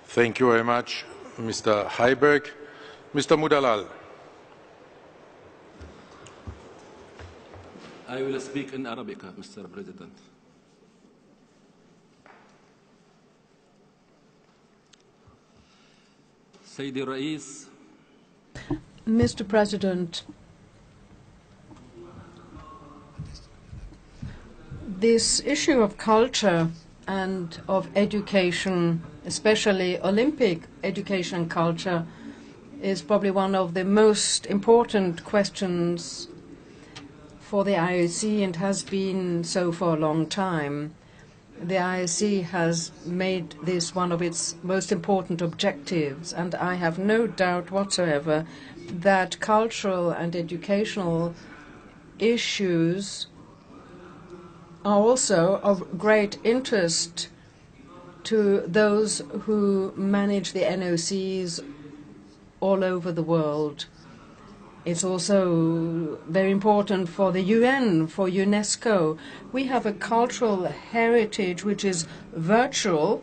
Thank you very much, Mr. Heiberg. Mr. MOUDALLAL. I will speak in Arabic, Mr. President. Sayyidi Rais. Mr. President, this issue of culture and of education, especially Olympic education and culture, is probably one of the most important questions for the IOC and has been so for a long time. The IOC has made this one of its most important objectives, and I have no doubt whatsoever that cultural and educational issues are also of great interest to those who manage the NOCs all over the world. It's also very important for the UN, for UNESCO. We have a cultural heritage which is virtual,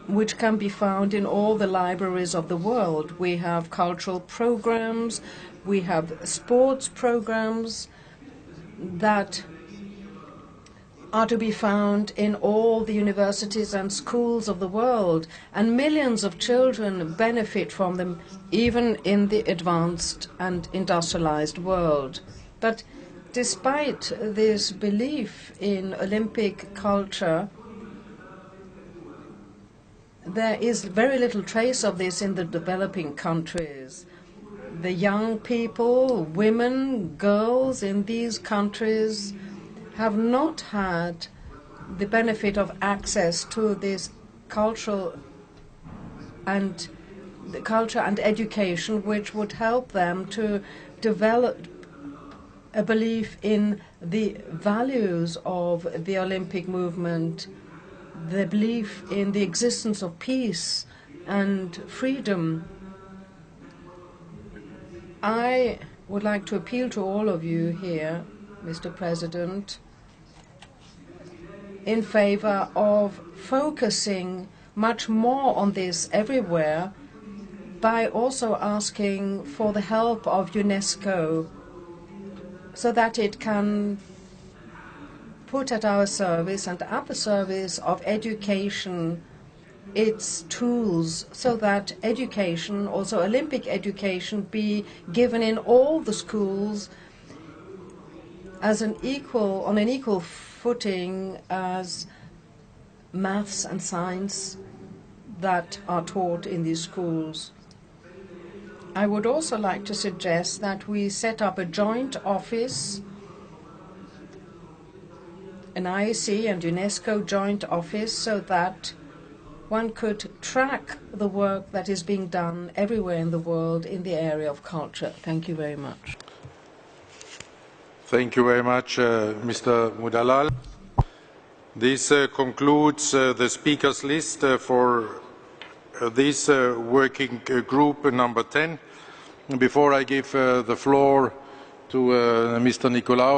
which can be found in all the libraries of the world. We have cultural programs, we have sports programs that are to be found in all the universities and schools of the world, and millions of children benefit from them, even in the advanced and industrialized world. But despite this belief in Olympic culture, there is very little trace of this in the developing countries. The young people, women, girls in these countries have not had the benefit of access to this culture and education, which would help them to develop a belief in the values of the Olympic movement, the belief in the existence of peace and freedom. I would like to appeal to all of you here, Mr. President, in favor of focusing much more on this everywhere, by also asking for the help of UNESCO so that it can put at our service and at the service of education its tools, so that education, also Olympic education, be given in all the schools as on an equal footing as maths and science that are taught in these schools. I would also like to suggest that we set up a joint office, an IOC and UNESCO joint office, so that one could track the work that is being done everywhere in the world in the area of culture. Thank you very much. Thank you very much, Mr. MOUDALLAL. This concludes the speakers list for this working group number 10. Before I give the floor to Mr. Nicolaou,